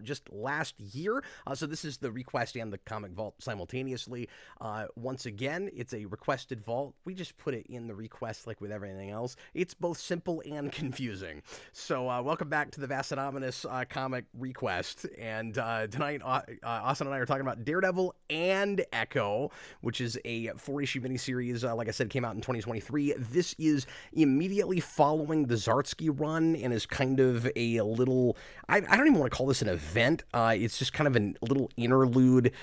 just last year. So this is the ReQuest and the Comic Vault simultaneously. Once again, it's a requested vault. We just put it in the ReQuest like with everything else. It's both simple and confusing. So welcome back to the Vastanominous Comic ReQuest. And tonight, Austin and I are talking about Daredevil and Echo, which is a 4-issue miniseries, like I said, came out in 2023. This is immediately following the Zartsky run and is kind of a little, I don't even want to call this an event. It's just kind of a little interlude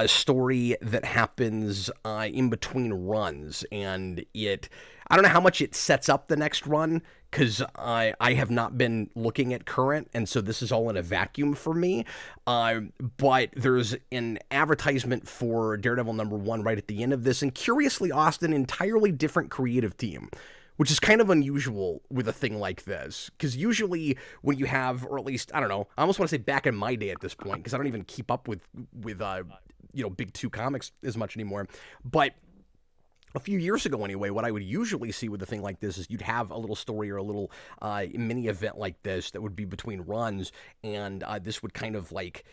story that happens in between runs. And I don't know how much it sets up the next run, because I have not been looking at current, and so this is all in a vacuum for me. But there's an advertisement for Daredevil #1 right at the end of this, and curiously, Austin, entirely different creative team, which is kind of unusual with a thing like this, because usually when you have, or at least, I don't know, I almost want to say back in my day at this point, because I don't even keep up with Big Two comics as much anymore, but a few years ago anyway, what I would usually see with a thing like this is you'd have a little story or a little mini event like this that would be between runs, and this would kind of like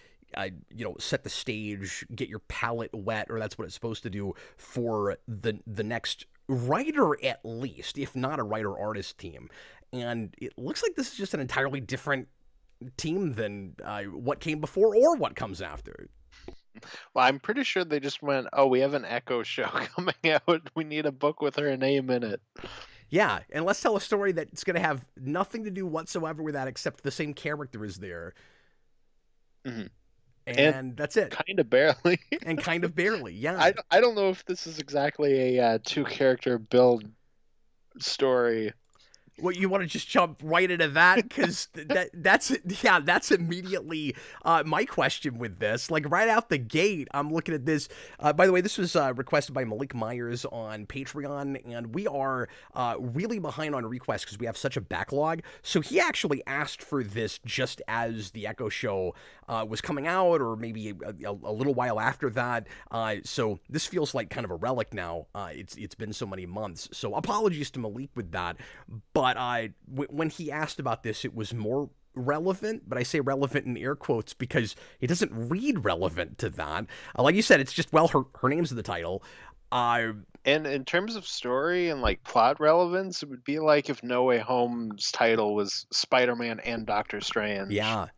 set the stage, get your palate wet, or that's what it's supposed to do for the next writer, at least, if not a writer-artist team. And it looks like this is just an entirely different team than what came before or what comes after. Well, I'm pretty sure they just went, oh, we have an Echo show coming out. We need a book with her name in it. Yeah, and let's tell a story that's going to have nothing to do whatsoever with that, except the same character is there. Mm-hmm. And that's it. Kind of barely. And kind of barely, yeah. I don't know if this is exactly a two-character build story. Well, you want to just jump right into that? Because that's immediately my question with this. Like, right out the gate, I'm looking at this. By the way, this was requested by Malik Myers on Patreon, and we are really behind on ReQuest because we have such a backlog. So he actually asked for this just as the Echo show was coming out, or maybe a little while after that. So this feels like kind of a relic now. It's been so many months. So apologies to Malik with that. But when he asked about this, it was more relevant, but I say relevant in air quotes because it doesn't read relevant to that. Like you said, it's just, well, her name's in the title. And in terms of story and like plot relevance, it would be like if No Way Home's title was Spider-Man and Doctor Strange. Yeah.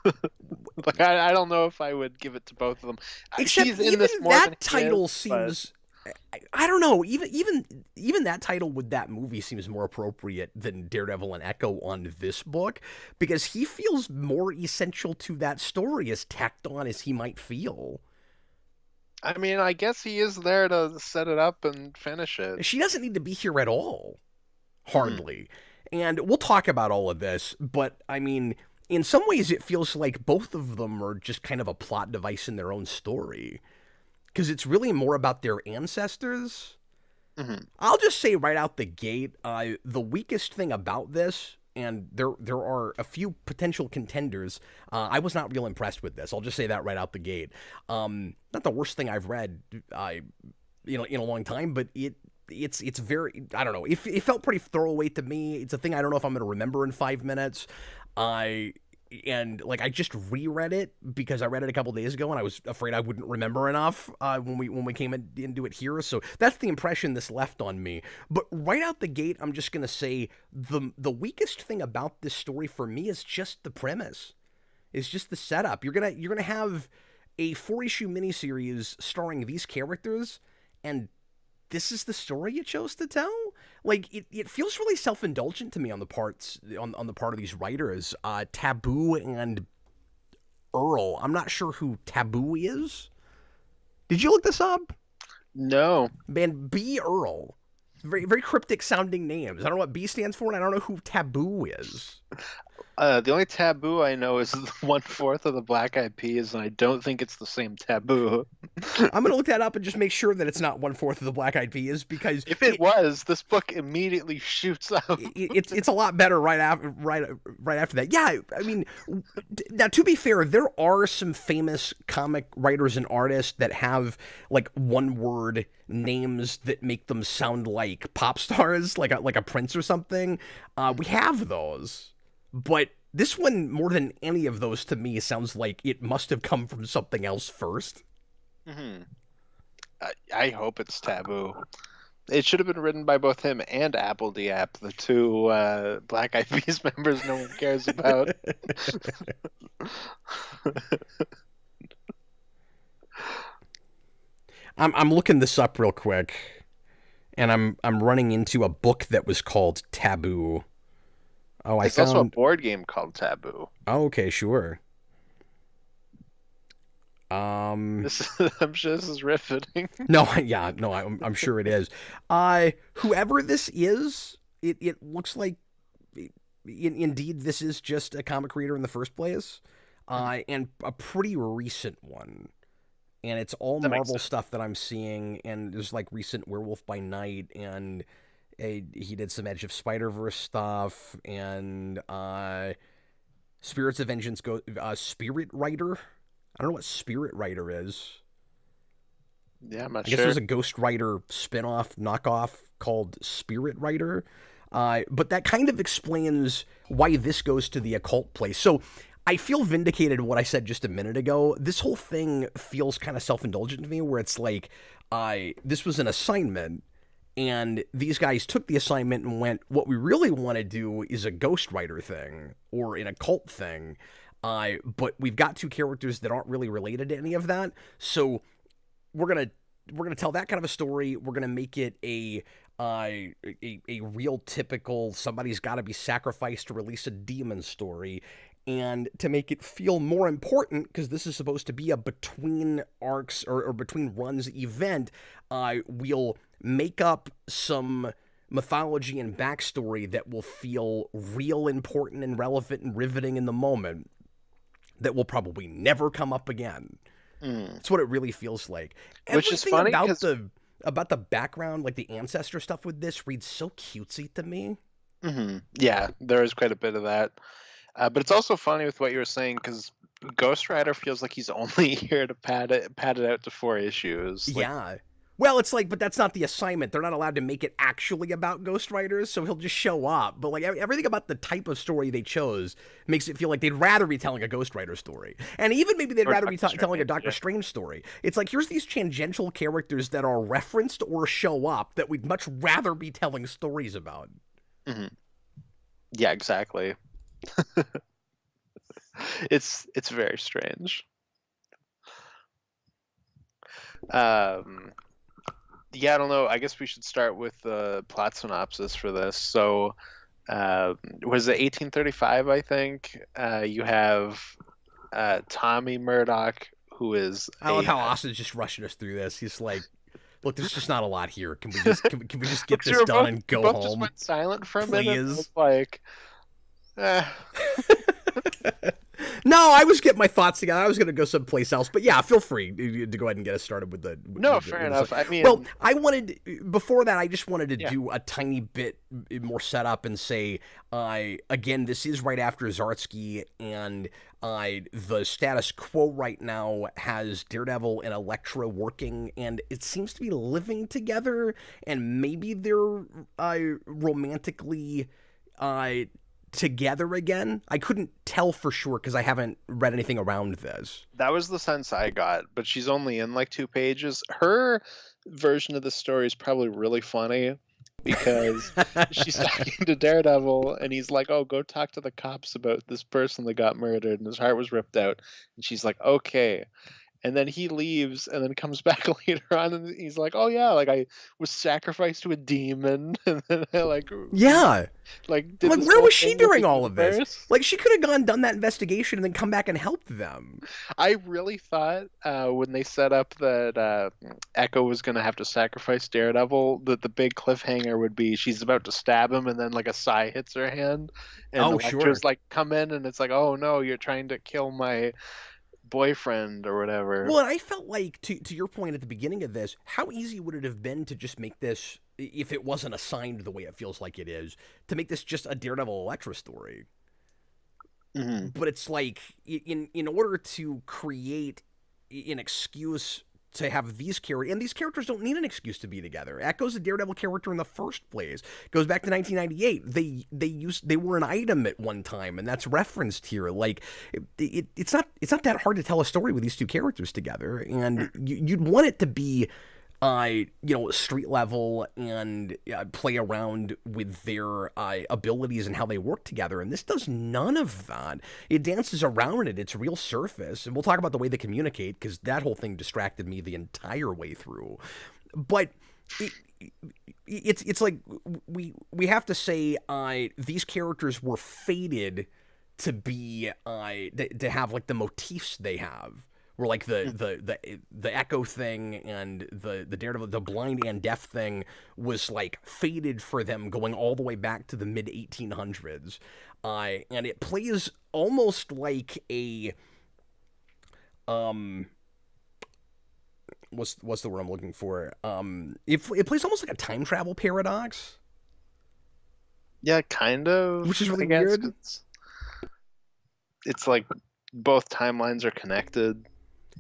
Like, I don't know if I would give it to both of them. Except She's even in this more that than title is, seems... I don't know. Even that title with that movie seems more appropriate than Daredevil and Echo on this book, because he feels more essential to that story, as tacked on as he might feel. I mean, I guess he is there to set it up and finish it. She doesn't need to be here at all. Hardly. And we'll talk about all of this, but I mean, in some ways it feels like both of them are just kind of a plot device in their own story. Because it's really more about their ancestors. Mm-hmm. I'll just say right out the gate, the weakest thing about this, and there are a few potential contenders, I was not real impressed with this. I'll just say that right out the gate. Not the worst thing I've read, in a long time, but it's very, I don't know, it felt pretty throwaway to me. It's a thing I don't know if I'm going to remember in 5 minutes. And like, I just reread it because I read it a couple days ago and I was afraid I wouldn't remember enough when we came into it here. So that's the impression this left on me. But right out the gate, I'm just gonna say the weakest thing about this story for me is just the premise. It's just the setup. You're gonna have a 4-issue miniseries starring these characters, and this is the story you chose to tell? Like, it feels really self-indulgent to me on the part of these writers. Taboo and Earl. I'm not sure who Taboo is. Did you look this up? No. Man, B. Earl. Very, very cryptic sounding names. I don't know what B stands for, and I don't know who Taboo is. The only Taboo I know is 1/4 of the Black Eyed Peas, and I don't think it's the same Taboo. I'm gonna look that up and just make sure that it's not 1/4 of the Black Eyed Peas, because if it was, this book immediately shoots out. It's a lot better right after that. Yeah, I mean, now to be fair, there are some famous comic writers and artists that have like one-word names that make them sound like pop stars, like a Prince or something. We have those. But This one, more than any of those to me, sounds like it must have come from something else first. Hmm. I hope it's Taboo. It should have been written by both him and Apple Diap, the two Black Eyed Peas members no one cares about. I'm looking this up real quick, and I'm running into a book that was called Taboo. Oh, I There's also a found. board game called Taboo. Oh, okay, sure. I'm sure this is riveting. No, yeah, no, I'm sure it is. Whoever this is, it looks like, indeed, this is just a comic creator in the first place, and a pretty recent one. And it's all That makes Marvel sense. stuff that I'm seeing, and there's like recent Werewolf by Night, and he did some Edge of Spider-Verse stuff, and Spirits of Vengeance Spirit Rider. I don't know what Spirit Rider is. Yeah, I'm not I guess sure. there's a Ghost Rider spin-off knockoff called Spirit Rider. But that kind of explains why this goes to the occult place. So I feel vindicated in what I said just a minute ago. This whole thing feels kind of self-indulgent to me, where it's like, this was an assignment, and these guys took the assignment and went, what we really want to do is a Ghost Rider thing, or an occult thing. But we've got two characters that aren't really related to any of that, so we're gonna tell that kind of a story. We're gonna make it a real typical somebody's got to be sacrificed to release a demon story, and to make it feel more important because this is supposed to be a between arcs or between runs event. We'll make up some mythology and backstory that will feel real important and relevant and riveting in the moment, that will probably never come up again. That's what it really feels like. Which is Everything funny about because the background, like the ancestor stuff with this, reads so cutesy to me. yeah, there is quite a bit of that. But it's also funny with what you were saying because Ghost Rider feels like he's only here to pad it out to 4 issues. Like, Yeah. Well, it's like, but that's not the assignment. They're not allowed to make it actually about Ghost Riders, so he'll just show up. But like everything about the type of story they chose makes it feel like they'd rather be telling a Ghost Rider story, and even maybe they'd or rather be Doctor telling a Strange, Doctor yeah. Strange story. It's like, here's these tangential characters that are referenced or show up that we'd much rather be telling stories about. Mhm. Yeah, exactly. It's very strange. Um, yeah, I don't know. I guess we should start with the plot synopsis for this. So, was it 1835? I think you have Tommy Murdoch, who is I love how Austin's just rushing us through this. He's like, "Look, there's just not a lot here. Can we just get You this were done both, and you go both just home, went silent for a minute. I please?" was like, eh. No, I was getting my thoughts together. I was going to go someplace else, but yeah, feel free to go ahead and get us started with the. No, with fair the enough. I mean, well, I wanted before that. I just wanted to yeah. do a tiny bit more setup and say, again, this is right after Zartsky, and the status quo right now has Daredevil and Elektra working, and it seems to be living together, and maybe they're romantically together again. I couldn't tell for sure because I haven't read anything around this. That was the sense I got, but she's only in like 2 pages. Her version of the story is probably really funny because she's talking to Daredevil and he's like, "Oh, go talk to the cops about this person that got murdered and his heart was ripped out." And she's like, "Okay." And then he leaves and then comes back later on and he's like, "Oh yeah, like I was sacrificed to a demon." And then I Yeah. did Like, this where whole was she thing with during the all of this? universe. Like, she could have done that investigation and then come back and helped them. I really thought when they set up that Echo was going to have to sacrifice Daredevil, that the big cliffhanger would be she's about to stab him and then like a sigh hits her hand and Oh, sure. Elektra's like, "Come in," and it's like, "Oh no, you're trying to kill my boyfriend or whatever." Well, and I felt like, to your point at the beginning of this, how easy would it have been to just make this, if it wasn't assigned the way it feels like it is, to make this just a Daredevil Elektra story? Hmm. But it's like, in order to create an excuse to have these characters, and these characters don't need an excuse to be together. Echo's a Daredevil character in the first place. Goes back to 1998. They were an item at one time, and that's referenced here. Like it's not that hard to tell a story with these two characters together, and you'd want it to be street level and play around with their abilities and how they work together. And this does none of that. It dances around it. It's real surface. And we'll talk about the way they communicate, because that whole thing distracted me the entire way through. But it's like we have to say these characters were fated to be to have like the motifs they have. Where like the Echo thing and the Daredevil, the blind and deaf thing was like fated for them going all the way back to the mid 1800s, and it plays almost like a what's the word I'm looking for? It plays almost like a time travel paradox. Yeah, kind of. Which is really weird. It's like both timelines are connected.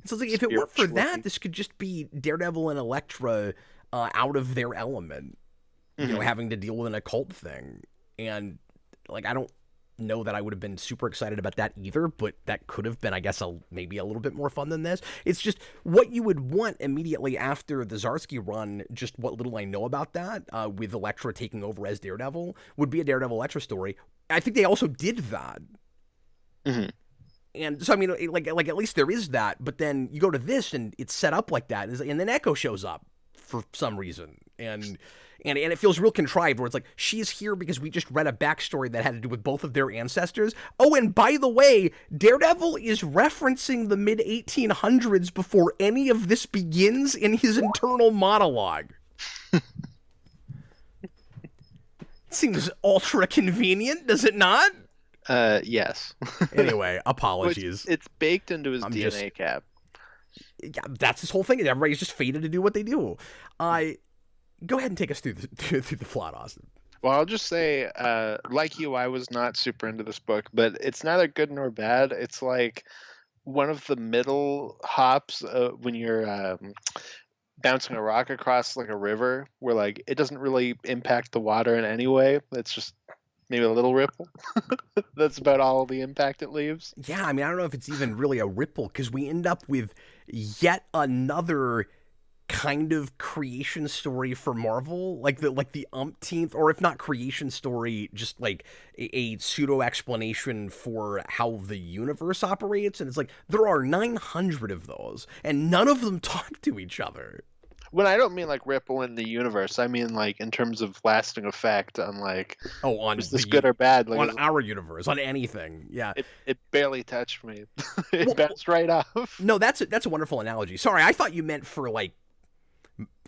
So it's like, if it weren't for that, this could just be Daredevil and Elektra out of their element, having to deal with an occult thing. And like, I don't know that I would have been super excited about that either, but that could have been, I guess, maybe a little bit more fun than this. It's just what you would want immediately after the Zdarsky run, just what little I know about that, with Elektra taking over as Daredevil, would be a Daredevil Elektra story. I think they also did that. Mm-hmm. And so, I mean, like at least there is that, but then you go to this and it's set up like that, and then Echo shows up for some reason, and it feels real contrived, where it's like, she's here because we just read a backstory that had to do with both of their ancestors. Oh, and by the way, Daredevil is referencing the mid-1800s before any of this begins in his internal monologue. Seems ultra convenient, does it not? Yes. Anyway, apologies. It's baked into his DNA cap. Yeah, that's his whole thing. Everybody's just fated to do what they do. Go ahead and take us through the plot, Austin. Well, I'll just say, like you, I was not super into this book, but it's neither good nor bad. It's like one of the middle hops when you're bouncing a rock across like a river, where like it doesn't really impact the water in any way. It's just maybe a little ripple. That's about all the impact it leaves. Yeah, I mean, I don't know if it's even really a ripple, because we end up with yet another kind of creation story for Marvel, like the umpteenth, or if not creation story, just like a pseudo explanation for how the universe operates. And it's like, there are 900 of those, and none of them talk to each other. When I don't mean like ripple in the universe, I mean like in terms of lasting effect on like, on is this good or bad? Like, on our universe, on anything. Yeah, it barely touched me. It bounced right off. No, that's a wonderful analogy. Sorry, I thought you meant for like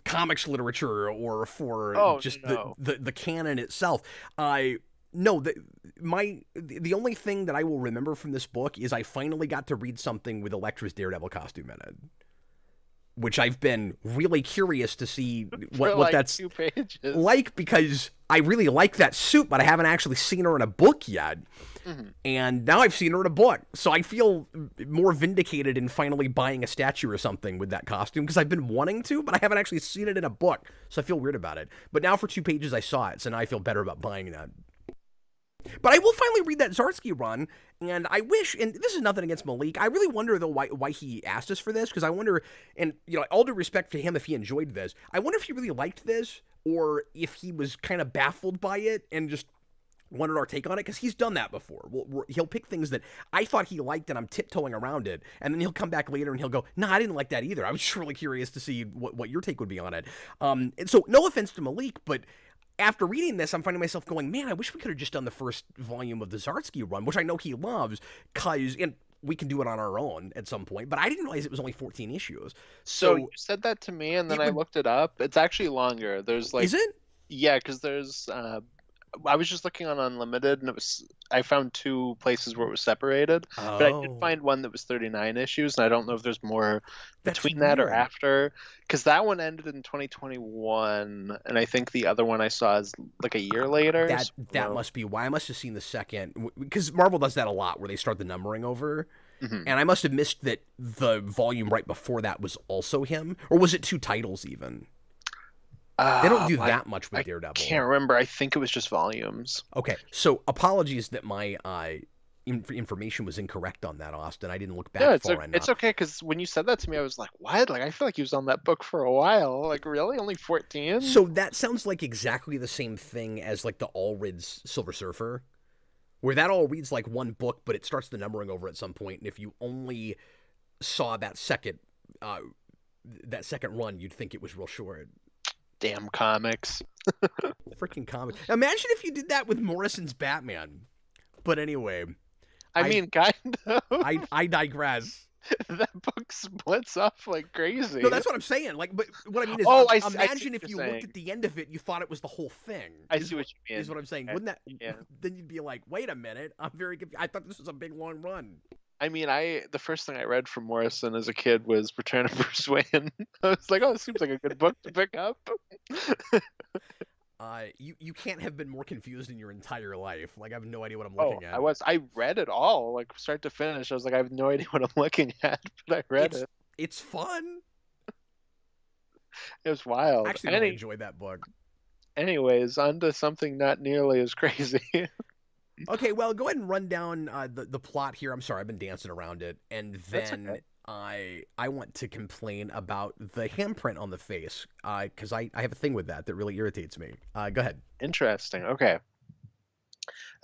comics literature, or for the canon itself. No, the only thing that I will remember from this book is I finally got to read something with Elektra's Daredevil costume in it, which I've been really curious to see what that's 2 pages. Like, because I really like that suit, but I haven't actually seen her in a book yet. Mm-hmm. And now I've seen her in a book, so I feel more vindicated in finally buying a statue or something with that costume, because I've been wanting to, but I haven't actually seen it in a book, so I feel weird about it. But now for 2 pages I saw it, so now I feel better about buying that. But I will finally read that Zdarsky run, and I wish, and this is nothing against Malik, I really wonder, though, why he asked us for this, because I wonder, and, all due respect to him if he enjoyed this, I wonder if he really liked this, or if he was kind of baffled by it, and just wanted our take on it, because he's done that before. He'll pick things that I thought he liked, and I'm tiptoeing around it, and then he'll come back later, and he'll go, nah, I didn't like that either. I was just really curious to see what your take would be on it. And so, no offense to Malik, but after reading this, I'm finding myself going, man, I wish we could have just done the first volume of the Zdarsky run, which I know he loves, and we can do it on our own at some point, but I didn't realize it was only 14 issues. So you said that to me, and then I looked it up. It's actually longer. There's like... Is it? Yeah, because there's... I was just looking on Unlimited, and I found 2 places where it was separated, but I did find one that was 39 issues, and I don't know if there's more between that or after, because that one ended in 2021, and I think the other one I saw is like a year later. That must be why. I must have seen the second, because Marvel does that a lot, where they start the numbering over. Mhm. And I must have missed that the volume right before that was also him, or was it 2 titles even? They don't do I that much with I Daredevil. can't remember. I think it was just volumes. Okay, so apologies that my information was incorrect on that, Austin. I didn't look No, back far it's enough. okay because when you said that to me, I was like, "What?" Like I feel like he was on that book for a while. Like really, only 14? So that sounds like exactly the same thing as like the Allred's Silver Surfer, where that all reads like one book, but it starts the numbering over at some point, and if you only saw uh, that second run, you'd think it was real short. Damn comics. Freaking comic. Imagine if you did that with Morrison's Batman. But anyway, I I mean, kind of. I digress. That book splits up like crazy. No, that's what I'm saying. Like, but what I mean is, Oh, I see imagine what if you're you looked saying. at the end of it, you thought it was the whole thing. I see what you mean. Is what I'm saying. Okay. Wouldn't that? Yeah. Then you'd be like, wait a minute, I'm very confused. I thought this was a big long run. I mean, the first thing I read from Morrison as a kid was Return of Bruce Wayne. I was like, oh, this seems like a good book to pick up. You can't have been more confused in your entire life. Like, I have no idea what I'm Oh, looking at. I read it all, like start to finish. I was like, I have no idea what I'm looking at, but I read it. It's fun. It was wild. I actually really enjoyed that book. Anyways, on to something not nearly as crazy. Okay, well, go ahead and run down the plot here. I'm sorry, I've been dancing around it, and That's then okay. I want to complain about the handprint on the face because I have a thing with that really irritates me. Go ahead. Interesting. Okay.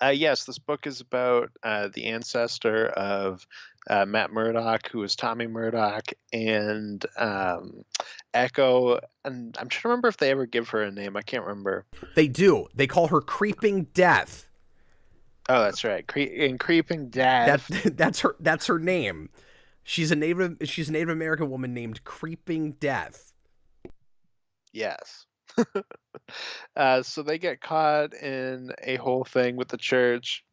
Yes, this book is about the ancestor of Matt Murdock, who is Tommy Murdock, and Echo. And I'm trying to remember if they ever give her a name. I can't remember. They do. They call her Creeping Death. Oh, that's right. Creeping Death. That's her name. She's a Native American woman named Creeping Death. Yes. So they get caught in a whole thing with the church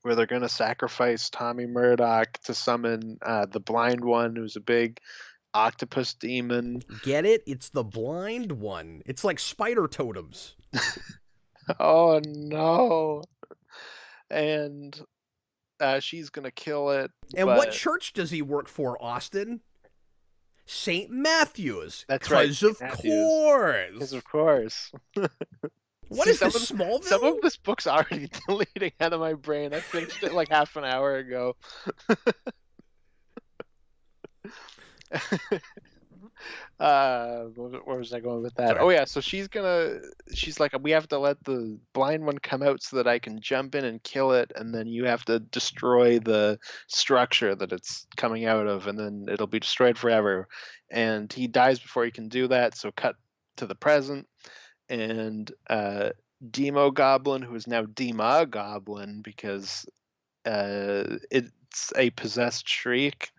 where they're going to sacrifice Tommy Murdock to summon the blind one, who's a big octopus demon. Get it? It's the blind one. It's like spider totems. Oh no. And she's going to kill it. And what church does he work for, Austin? St. Matthew's. That's right. Because of course. Because of course. What is this, Smallville? Some of this book's already deleting out of my brain. I finished it like half an hour ago. Where was I going with that? Sorry. Oh yeah, so she's like, we have to let the blind one come out so that I can jump in and kill it, and then you have to destroy the structure that it's coming out of, and then it'll be destroyed forever. And he dies before he can do that, so cut to the present, and Demo Goblin, who is now Dema Goblin because it's a possessed shriek.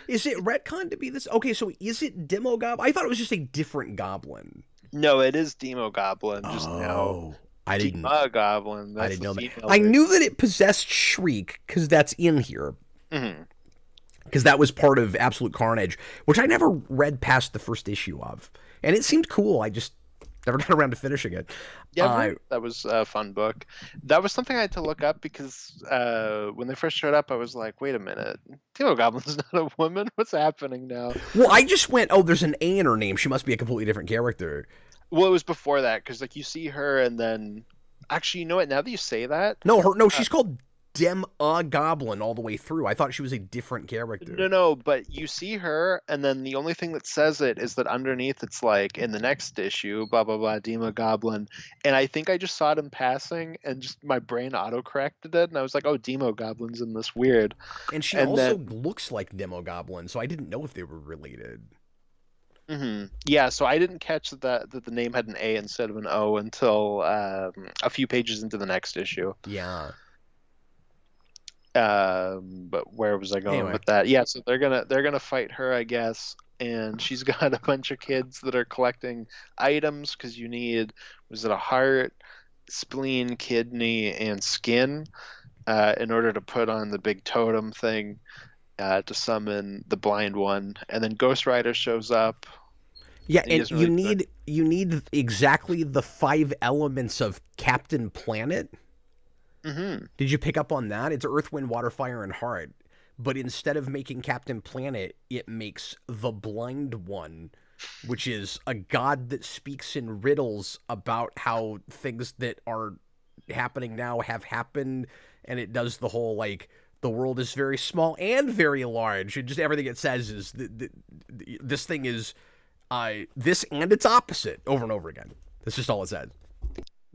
Is it retcon to be this? Okay, so is it Demo Goblin? I thought it was just a different goblin. No, it is Demo Goblin. Just now. I didn't. Dema Goblin. That's I didn't know that. female I version. knew that it possessed Shriek because that's in here. Mm-hmm. Because that was part of Absolute Carnage, which I never read past the first issue of, and it seemed cool. I just never got around to finishing it. Yeah, that was a fun book. That was something I had to look up because when they first showed up, I was like, wait a minute. Demo Goblin's not a woman? What's happening now? Well, I just went, oh, there's an A in her name. She must be a completely different character. Well, it was before that because like you see her and then... Actually, you know what? Now that you say that... No, she's called Goblin all the way through. I thought she was a different character. No, but you see her, and then the only thing that says it is that underneath it's like, in the next issue, blah, blah, blah, Demo Goblin. And I think I just saw it in passing, and just my brain auto-corrected it, and I was like, oh, Demo Goblin's in this weird. And she also looks like Demo Goblin, so I didn't know if they were related. Mm-hmm. Yeah, so I didn't catch that the name had an A instead of an O until a few pages into the next issue. Yeah. But where was I going with that? Yeah, so they're gonna fight her, I guess, and she's got a bunch of kids that are collecting items because you need, was it a heart, spleen, kidney, and skin in order to put on the big totem thing to summon the blind one, and then Ghost Rider shows up. Yeah, and you need exactly the 5 elements of Captain Planet. Mm-hmm. Did you pick up on that? It's Earth, Wind, Water, Fire, and Heart. but instead of making Captain Planet, it makes the Blind One, which is a god that speaks in riddles about how things that are happening now have happened, and it does the whole like the world is very small and very large, and just everything it says is this thing is this and its opposite over and over again. That's just all it says.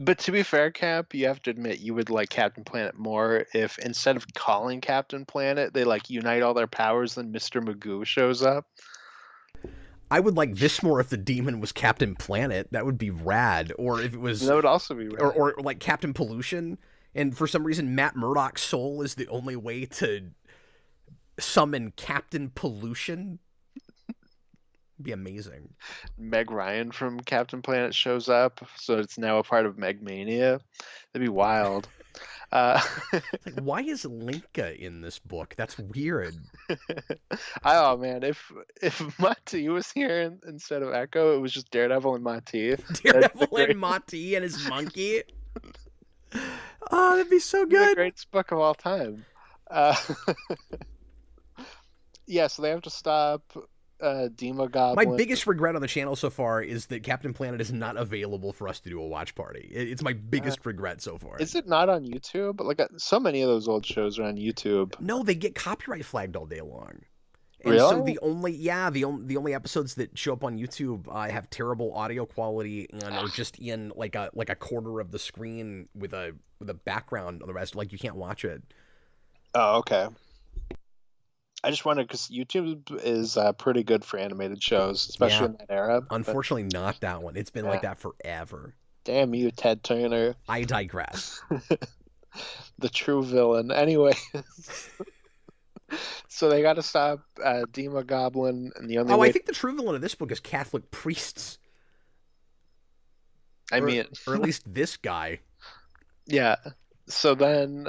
But to be fair, Cap, you have to admit you would like Captain Planet more if instead of calling Captain Planet, they like unite all their powers and Mr. Magoo shows up. I would like this more if the demon was Captain Planet. That would be rad. Or if it was... That would also be rad. Or like Captain Pollution. And for some reason, Matt Murdock's soul is the only way to summon Captain Pollution. It'd be amazing. Meg Ryan from Captain Planet shows up, so it's now a part of Megmania. That'd be wild. Like, why is Linka in this book? That's weird. Oh man, if Mati was here instead of Echo, it was just Daredevil and Mati. Daredevil and Mati and his monkey. Oh, that'd be so good. The greatest book of all time. Yeah, so they have to stop Dema Goblin. My biggest regret on the channel so far is that Captain Planet is not available for us to do a watch party. It's my biggest regret so far. Is it not on YouTube? Like so many of those old shows are on YouTube. No, they get copyright flagged all day long. And really? So the only episodes that show up on YouTube have terrible audio quality and are just in like a quarter of the screen with a background on the rest. Like you can't watch it. Oh, okay. I just wondered because YouTube is pretty good for animated shows, especially in that era. Unfortunately, not that one. It's been like that forever. Damn you, Ted Turner. I digress. The true villain. Anyway, so they got to stop Dema Goblin, and the only way... I think the true villain of this book is Catholic priests. Or at least this guy. Yeah. So then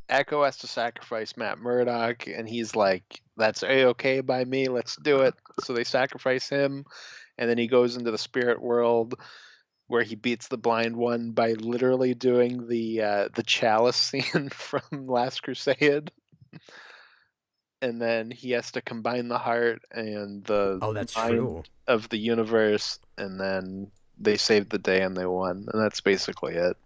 Echo has to sacrifice Matt Murdock, and he's like, that's A-okay by me, let's do it. So they sacrifice him, and then he goes into the spirit world where he beats the Blind One by literally doing the chalice scene from Last Crusade. And then he has to combine the heart and the mind of the universe, and then they saved the day and they won. And that's basically it.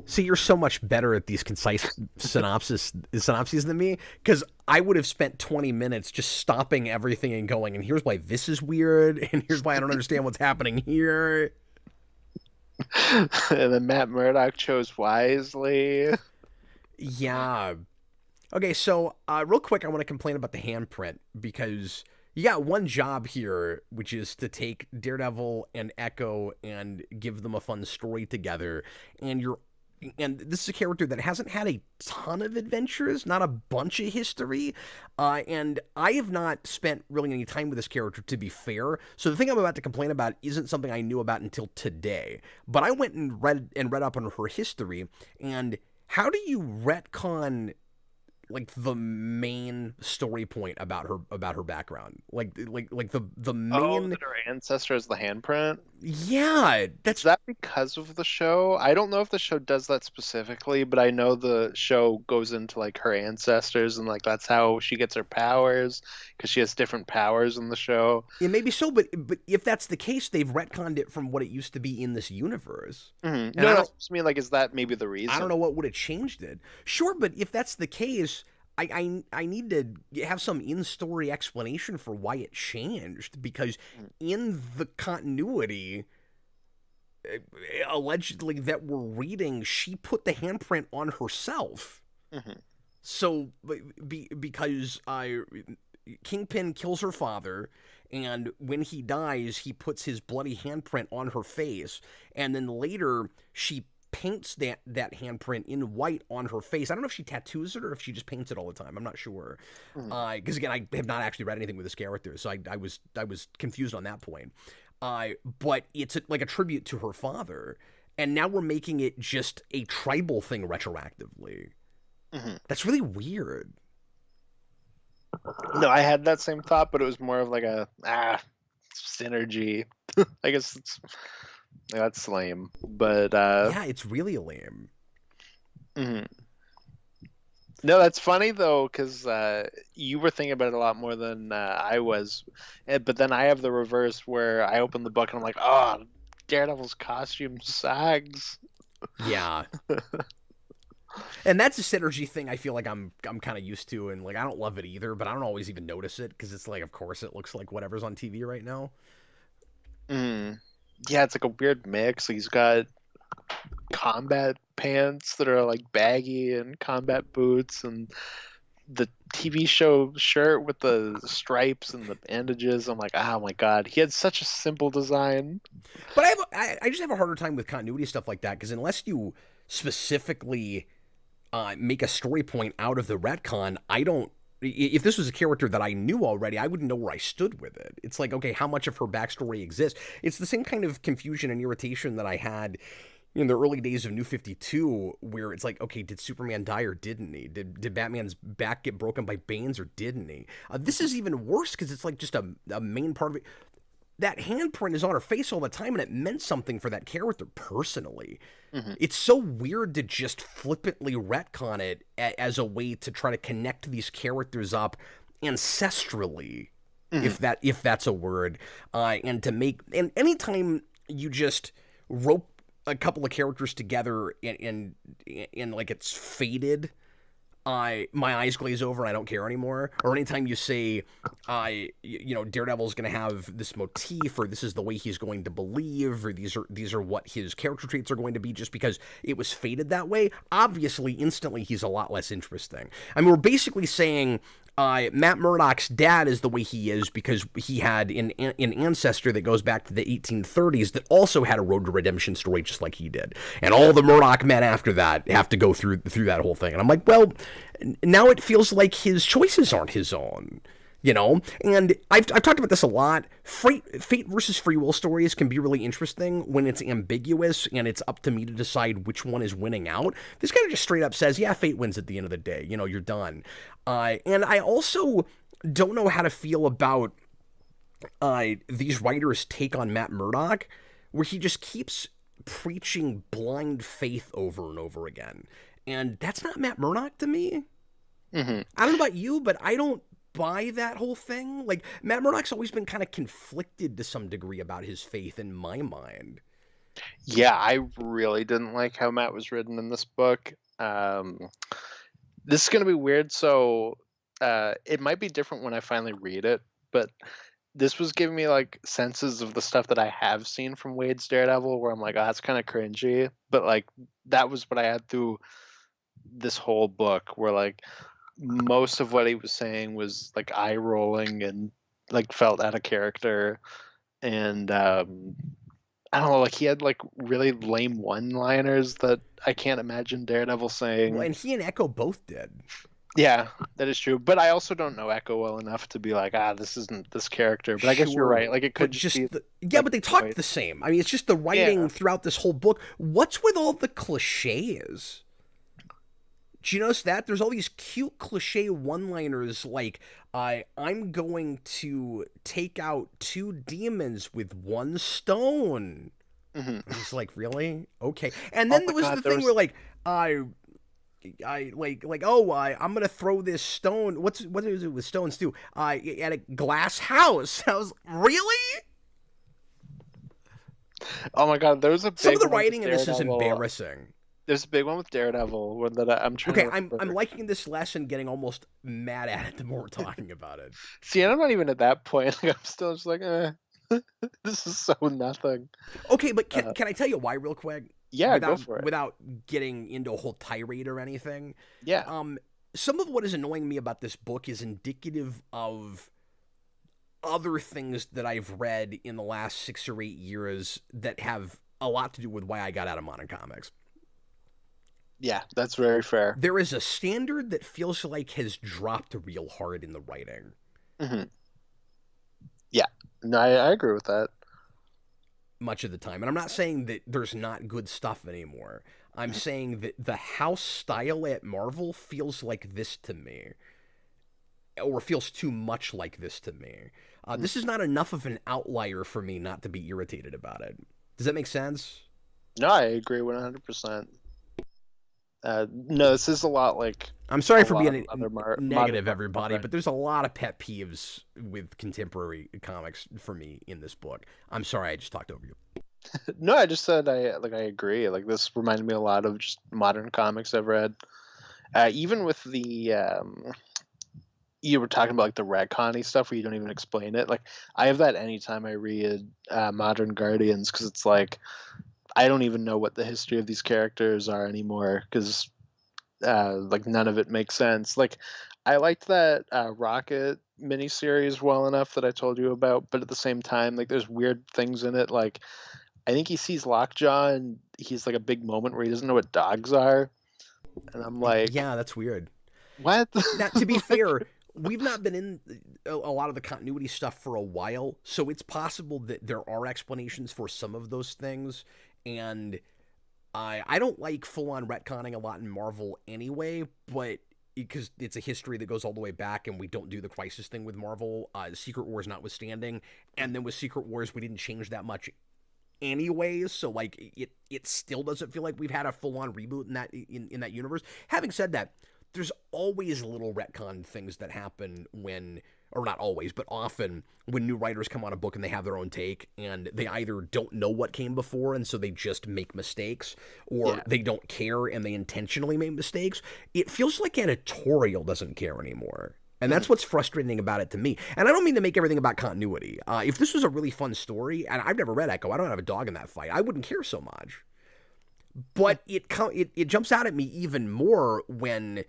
See, you're so much better at these concise synopses than me, because I would have spent 20 minutes just stopping everything and going, and here's why this is weird, and here's why I don't understand what's happening here. And then Matt Murdock chose wisely. Yeah. Okay, so real quick, I want to complain about the handprint, because you got one job here, which is to take Daredevil and Echo and give them a fun story together, and this is a character that hasn't had a ton of adventures, not a bunch of history, and I have not spent really any time with this character, to be fair. So the thing I'm about to complain about isn't something I knew about until today. But I went and read up on her history, and how do you retcon like the main story point about her background, like the main that her ancestor is the handprint. Yeah, is that because of the show? I don't know if the show does that specifically, but I know the show goes into like her ancestors and like that's how she gets her powers, because she has different powers in the show. Yeah, maybe so, but if that's the case, they've retconned it from what it used to be in this universe. Mm-hmm. No, I mean, like, is that maybe the reason? I don't know what would have changed it. Sure, but if that's the case, I need to have some in-story explanation for why it changed, because in the continuity, allegedly that we're reading, she put the handprint on herself. Mm-hmm. So, because Kingpin kills her father, and when he dies, he puts his bloody handprint on her face, and then later she paints that handprint in white on her face. I don't know if she tattoos it or if she just paints it all the time. I'm not sure. Because again, I have not actually read anything with this character, so I was confused on that point. But it's like a tribute to her father, and now we're making it just a tribal thing retroactively. Mm-hmm. That's really weird. No, I had that same thought, but it was more of like a synergy. I guess that's lame, but yeah, it's really lame. Mm-hmm. No, that's funny though, because you were thinking about it a lot more than I was. But then I have the reverse where I open the book and I'm like, oh, Daredevil's costume sags. Yeah. And that's a synergy thing I feel like I'm kind of used to, and like I don't love it either, but I don't always even notice it because it's like, of course, it looks like whatever's on TV right now. Mm. Yeah, it's like a weird mix. He's got combat pants that are like baggy and combat boots and the TV show shirt with the stripes and the bandages. I'm like, oh my god, he had such a simple design. But I just have a harder time with continuity stuff like that because unless you specifically make a story point out of the retcon, I don't. If this was a character that I knew already, I wouldn't know where I stood with it. It's like, okay, how much of her backstory exists? It's the same kind of confusion and irritation that I had in the early days of New 52, where it's like, okay, did Superman die or didn't he? Did Batman's back get broken by Banes or didn't he? This is even worse because it's like just a main part of it. That handprint is on her face all the time, and it meant something for that character personally. Mm-hmm. It's so weird to just flippantly retcon it as a way to try to connect these characters up ancestrally, if that's a word, and to make and anytime you just rope a couple of characters together and like it's faded. My eyes glaze over and I don't care anymore. Or anytime you say, Daredevil's going to have this motif, or this is the way he's going to believe, or these are what his character traits are going to be, just because it was fated that way. Obviously, instantly, he's a lot less interesting. I mean, we're basically saying Matt Murdock's dad is the way he is because he had an ancestor that goes back to the 1830s that also had a road to redemption story just like he did. And all the Murdock men after that have to go through that whole thing. And I'm like, well, now it feels like his choices aren't his own. And I've talked about this a lot. Fate versus free will stories can be really interesting when it's ambiguous and it's up to me to decide which one is winning out. This kind of just straight up says, yeah, fate wins at the end of the day. You're done. And I also don't know how to feel about these writers' take on Matt Murdock, where he just keeps preaching blind faith over and over again. And that's not Matt Murdock to me. Mm-hmm. I don't know about you, but I don't buy that whole thing. Like, Matt Murdock's always been kind of conflicted to some degree about his faith in my mind. Yeah, I really didn't like how Matt was written in this book. This is going to be weird, so it might be different when I finally read it, but this was giving me like senses of the stuff that I have seen from Wade's Daredevil where I'm like, oh, that's kind of cringy. But like, that was what I had through this whole book, where like most of what he was saying was like eye rolling and like felt out of character. And I don't know, like he had like really lame one-liners that I can't imagine Daredevil saying. Well, and he and Echo both did. Yeah, that is true. But I also don't know Echo well enough to be like, this isn't this character. But I guess you're right. Like it could just be. But they talk the same. I mean, it's just the writing throughout this whole book. What's with all the cliches? Do you notice that? There's all these cute cliche one-liners like, I'm going to take out 2 demons with 1 stone. Mm-hmm. It's like, really? Okay. And then there was the thing where like, I'm gonna throw this stone. What is it with stones too? At a glass house. I was really. Oh my god, there's a big some of the writing in this is embarrassing. There's a big one with Daredevil one that I'm trying. Okay, I'm liking this lesson, getting almost mad at it the more we're talking about it. See, and I'm not even at that point. Like, I'm still just like, this is so nothing. Okay, but can I tell you why real quick? Yeah, go for it. Without getting into a whole tirade or anything. Yeah. Some of what is annoying me about this book is indicative of other things that I've read in the last 6 or 8 years that have a lot to do with why I got out of modern comics. Yeah, that's very fair. There is a standard that feels like has dropped real hard in the writing. Mm-hmm. Yeah, no, I agree with that. Much of the time. And I'm not saying that there's not good stuff anymore. I'm saying that the house style at Marvel feels like this to me. Or feels too much like this to me. This is not enough of an outlier for me not to be irritated about it. Does that make sense? No, I agree 100%. No, this is a lot like I'm sorry a for lot of being other modern negative, everybody, Marvel. but there's a lot of pet peeves with contemporary comics for me in this book. I'm sorry, I just talked over you. No, I just said I agree. Like this reminded me a lot of just modern comics I've read. Even with the you were talking about like the retconny stuff where you don't even explain it. Like I have that anytime I read Modern Guardians because it's like I don't even know what the history of these characters are anymore because like none of it makes sense. Like I liked that Rocket miniseries well enough that I told you about, but at the same time, like there's weird things in it. Like I think he sees Lockjaw and he's like a big moment where he doesn't know what dogs are, and I'm like, Yeah, that's weird. what? Now, to be Like, fair, we've not been in a lot of the continuity stuff for a while, so it's possible that there are explanations for some of those things. And I don't like full on retconning a lot in Marvel anyway, but because it's a history that goes all the way back, and we don't do the crisis thing with Marvel, Secret Wars notwithstanding. And then with Secret Wars, we didn't change that much anyways, so like it still doesn't feel like we've had a full on reboot in that universe. Having said that, there's always little retcon things that happen when, or not always, but often when new writers come on a book and they have their own take, and they either don't know what came before and so they just make mistakes, or yeah. they don't care and they intentionally make mistakes. It feels like editorial doesn't care anymore. And that's what's frustrating about it to me. And I don't mean to make everything about continuity. If this was a really fun story, and I've never read Echo, I don't have a dog in that fight, I wouldn't care so much. But it jumps out at me even more when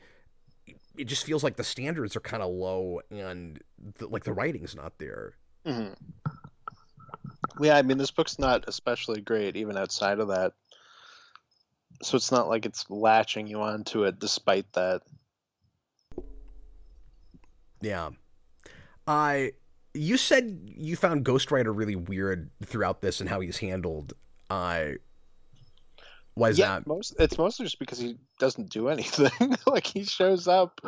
it just feels like the standards are kind of low, and like the writing's not there. Mhm. Yeah, I mean this book's not especially great even outside of that, so it's not like it's latching you onto it despite that. Yeah. I You said you found Ghost Rider really weird throughout this and how he's handled. I Why is Yeah, that? it's mostly just because he doesn't do anything. Like he shows up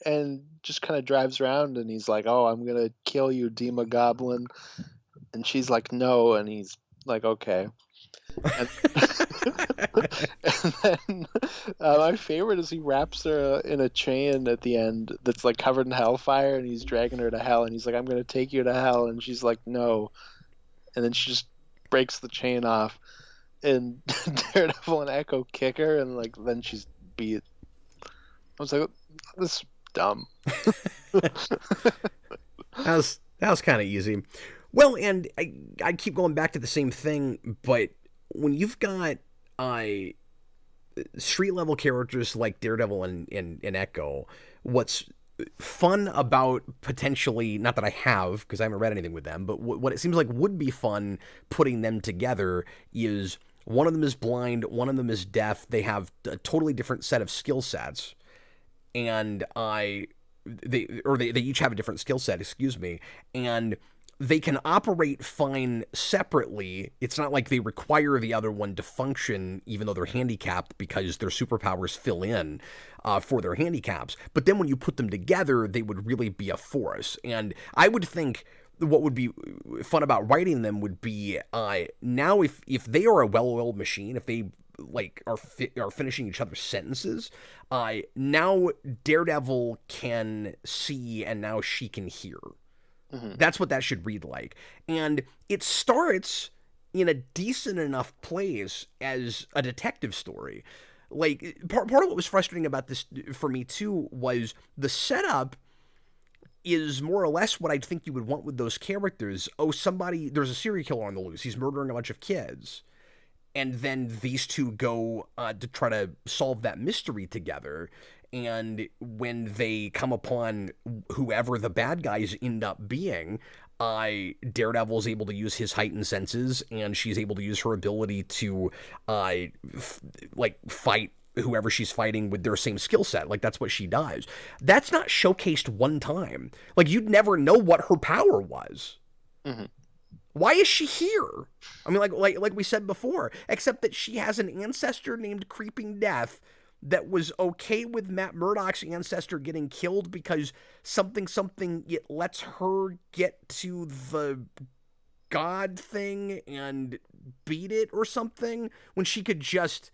and just kind of drives around and he's like, "Oh, I'm gonna kill you, Dima Goblin," and she's like, "No," and he's like, "Okay." And, and then my favorite is he wraps her in a chain at the end that's like covered in hellfire, and he's dragging her to hell, and he's like, "I'm gonna take you to hell," and she's like, "No," and then she just breaks the chain off, and Daredevil and Echo kick her, and like then she's beat. I was like, "This is dumb." That was kind of easy. Well, and I keep going back to the same thing, but when you've got uh, street level characters like Daredevil and Echo, what's fun about potentially, not that I have because I haven't read anything with them, but what it seems like would be fun putting them together is one of them is blind, one of them is deaf. They have a totally different set of skill sets, and they each have a different skill set, excuse me, and they can operate fine separately. It's not like they require the other one to function, even though they're handicapped, because their superpowers fill in for their handicaps. But then when you put them together, they would really be a force. And I would think what would be fun about writing them would be now if they are a well-oiled machine, if they like are finishing each other's sentences. Now Daredevil can see, and now she can hear. Mm-hmm. That's what that should read like. And it starts in a decent enough place as a detective story. Like part of what was frustrating about this for me too was the setup is more or less what I'd think you would want with those characters. Oh, there's a serial killer on the loose. He's murdering a bunch of kids. And then these two go to try to solve that mystery together. And when they come upon whoever the bad guys end up being, Daredevil is able to use his heightened senses, and she's able to use her ability to fight whoever she's fighting with their same skill set. Like that's what she does. That's not showcased one time. Like you'd never know what her power was. Mm-hmm. Why is she here? I mean, like we said before, except that she has an ancestor named Creeping Death that was okay with Matt Murdock's ancestor getting killed because something it lets her get to the god thing and beat it or something when she could just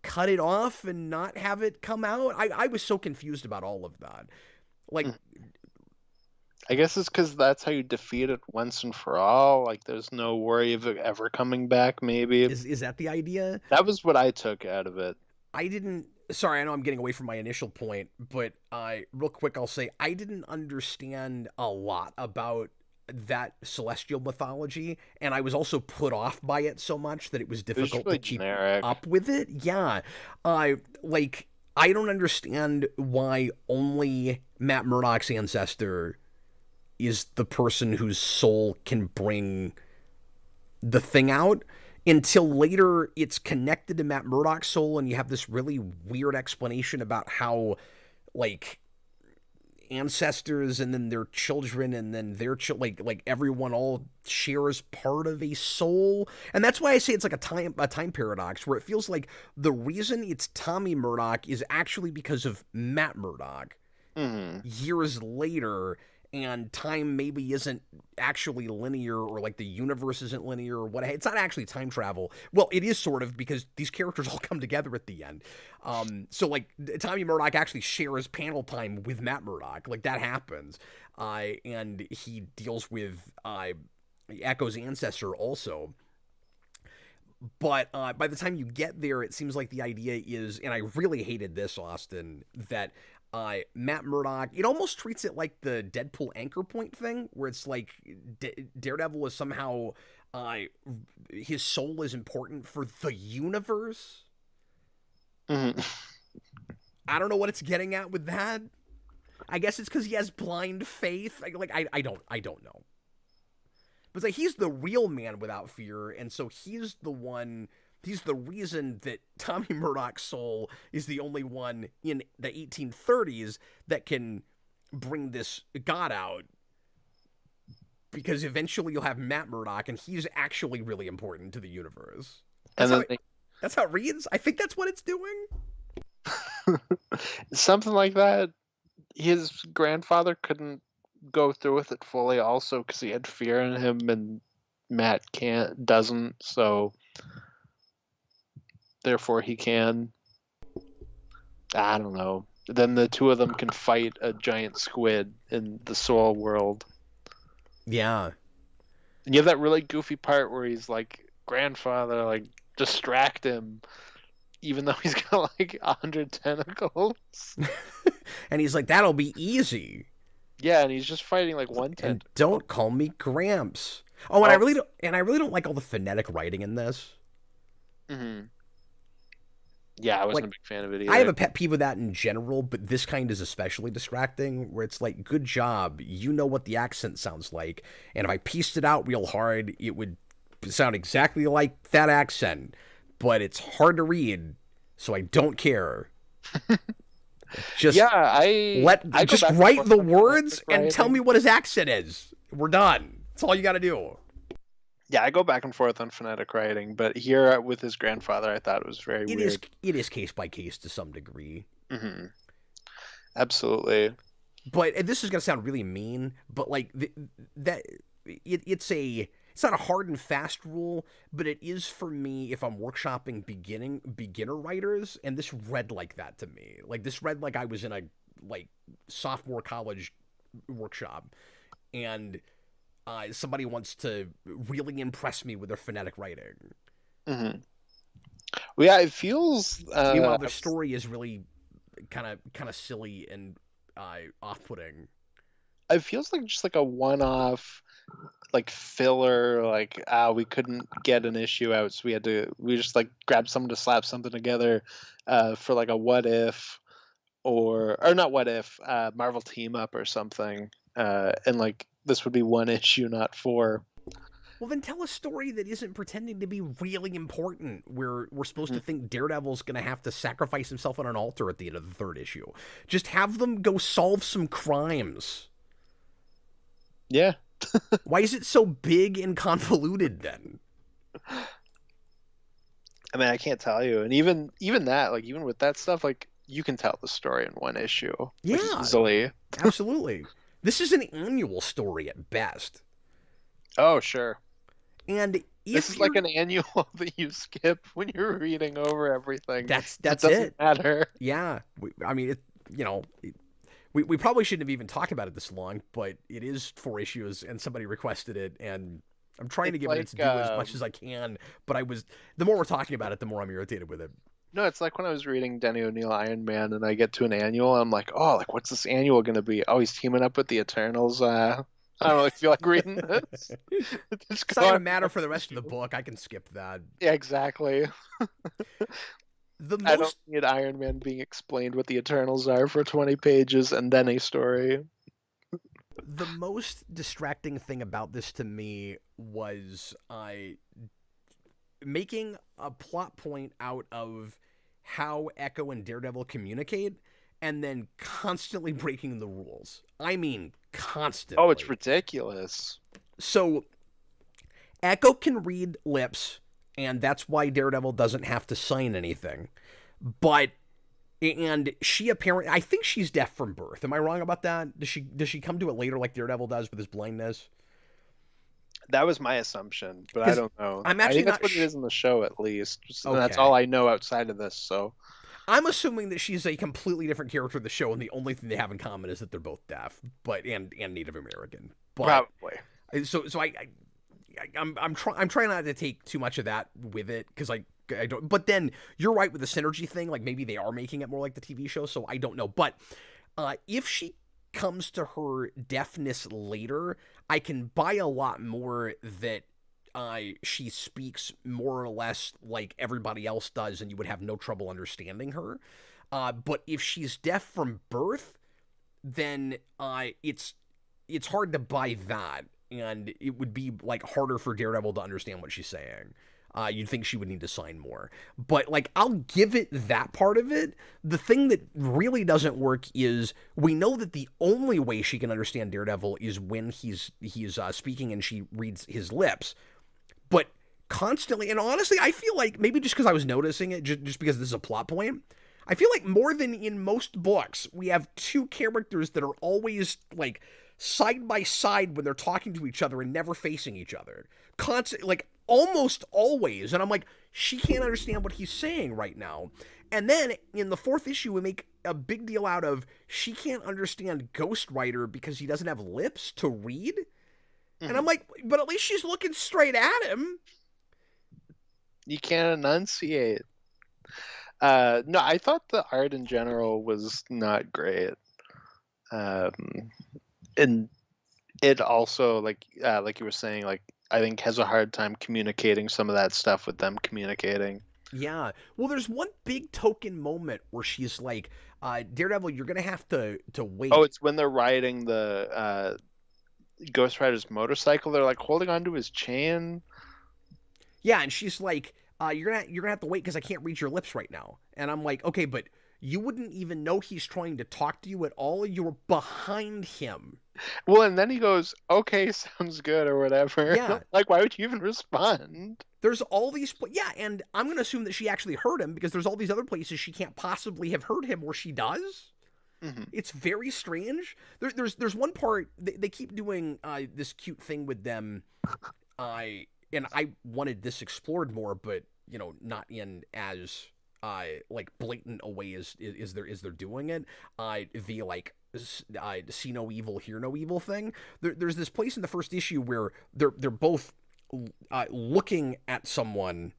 cut it off and not have it come out? I was so confused about all of that. Like, I guess it's because that's how you defeat it once and for all. Like, there's no worry of it ever coming back, maybe. is that the idea? That was what I took out of it. I didn't. Sorry, I know I'm getting away from my initial point, but real quick, I'll say I didn't understand a lot about that celestial mythology, and I was also put off by it so much that it was difficult really to keep generic. up with it. Yeah, like I don't understand why only Matt Murdock's ancestor is the person whose soul can bring the thing out, until later it's connected to Matt Murdock's soul, and you have this really weird explanation about how, like, ancestors and then their children and then their like everyone all shares part of a soul. And that's why I say it's like a time paradox, where it feels like the reason it's Tommy Murdock is actually because of Matt Murdock years later, and time maybe isn't actually linear, or like the universe isn't linear, or what. It's not actually time travel. Well, it is sort of, because these characters all come together at the end. So like Tommy Murdock actually shares panel time with Matt Murdock. Like that happens. And he deals with Echo's ancestor also. But by the time you get there, it seems like the idea is, and I really hated this, Austin, that Matt Murdock, it almost treats it like the Deadpool anchor point thing, where it's like Daredevil is somehow, his soul is important for the universe. I don't know what it's getting at with that. I guess it's because he has blind faith. I don't know. But it's like he's the real man without fear, and so he's the reason that Tommy Murdock's soul is the only one in the 1830s that can bring this god out. Because eventually you'll have Matt Murdock, and he's actually really important to the universe. That's how it reads. I think that's what it's doing. Something like that. His grandfather couldn't go through with it fully, also because he had fear in him, and Matt doesn't. So therefore he can. I don't know. Then the two of them can fight a giant squid in the soul world. Yeah. And you have that really goofy part where he's like, grandfather, like, distract him, even though he's got like 100 tentacles. And he's like, that'll be easy. Yeah, and he's just fighting like one tentacle. And don't call me Gramps. Oh, and I really don't like all the phonetic writing in this. Yeah, I wasn't a big fan of it either. I have a pet peeve with that in general, but this kind is especially distracting, where it's like, good job, you know what the accent sounds like, and if I pieced it out real hard, it would sound exactly like that accent, but it's hard to read, so I don't care. Just just write the words and tell me what his accent is. We're done. That's all you got to do. Yeah, I go back and forth on phonetic writing, but here with his grandfather, I thought it was very weird. It is case by case to some degree. Absolutely. But and this is gonna sound really mean, but like it's not a hard and fast rule, but it is for me if I'm workshopping beginner writers, and this read like that to me. Like this read like I was in a sophomore college workshop, and somebody wants to really impress me with their phonetic writing. Well, yeah, it feels. Meanwhile, the story is really kind of silly and off-putting. It feels like just like a one-off, like filler. Like we couldn't get an issue out, so we just like grabbed someone to slap something together for like a what if, or not what if, Marvel team up or something, and like. This would be one issue, not four. Well, then tell a story that isn't pretending to be really important, where we're supposed to think Daredevil's going to have to sacrifice himself on an altar at the end of the third issue. Just have them go solve some crimes. Yeah. Why is it so big and convoluted then? I mean, I can't tell you. And even that, like, even with that stuff, like, you can tell the story in one issue. Yeah. Easily. Absolutely. This is an annual story at best. Oh, sure. And This If is like you're an annual that you skip when you're reading over everything. that's 'Cause it that's doesn't it. matter. Yeah, I mean, we probably shouldn't have even talked about it this long, but it is 4 issues, and somebody requested it, and I'm trying to It's give it like its due as much as I can. But the more we're talking about it, the more I'm irritated with it. no, it's like when I was reading Denny O'Neil Iron Man, and I get to an annual, and I'm like, oh, like what's this annual gonna be? Oh, he's teaming up with the Eternals. I don't really feel like reading this. Just It's go not gonna on to the matter for next the rest of the issue. book. I can skip that. Yeah, exactly. The I don't most need Iron Man being explained what the Eternals are for 20 pages and then a story. the most distracting thing about this to me was making a plot point out of how Echo and Daredevil communicate, and then constantly breaking the rules. I mean, Oh, it's constantly. ridiculous. So Echo can read lips, and that's why Daredevil doesn't have to sign anything. But and she apparently, I think she's deaf from birth. Am I wrong about that? Does she come to it later like Daredevil does with his blindness? That was my assumption, but I Because don't know. I'm I actually think that's not. what it is in the show, at least. And that's all Okay. I know outside of this. So I'm assuming that she's a completely different character in the show, and the only thing they have in common is that they're both deaf, but and Native American. But probably. I'm trying not to take too much of that with it because I don't. But then you're right with the synergy thing. Like maybe they are making it more like the TV show, so I don't know. But if she comes to her deafness later, I can buy a lot more that she speaks more or less like everybody else does, and you would have no trouble understanding her. But if she's deaf from birth, then it's hard to buy that, and it would be like harder for Daredevil to understand what she's saying. You'd think she would need to sign more, but like I'll give it that part of it. The thing that really doesn't work is we know that the only way she can understand Daredevil is when he's speaking and she reads his lips, but constantly. And honestly, I feel like maybe just because I was noticing it, just because this is a plot point, I feel like more than in most books, we have two characters that are always like side by side when they're talking to each other and never facing each other. Constant, like almost always. And I'm like, she can't understand what he's saying right now. And then in the 4th issue, we make a big deal out of she can't understand Ghost Rider because he doesn't have lips to read. And I'm like, but at least she's looking straight at him. You can't enunciate. No, I thought the art in general was not great. And it also, like you were saying, like I think has a hard time communicating some of that stuff with them communicating. Yeah. Well, there's one big token moment where she's like, Daredevil, you're gonna have to wait. Oh, it's when they're riding the Ghost Rider's motorcycle. They're like holding onto his chain. Yeah, and she's like, you're gonna have to wait because I can't read your lips right now. And I'm like, okay, but you wouldn't even know he's trying to talk to you at all. You're behind him. Well, and then he goes, "Okay, sounds good," or whatever. Yeah. Like, why would you even respond? There's all these, yeah, and I'm gonna assume that she actually heard him because there's all these other places she can't possibly have heard him where she does. Mm-hmm. It's very strange. There's one part they keep doing this cute thing with them. And I wanted this explored more, but not in as like blatant a way as they're doing it. The like see no evil, hear no evil thing. There's this place in the 1st issue where they're both looking at someone.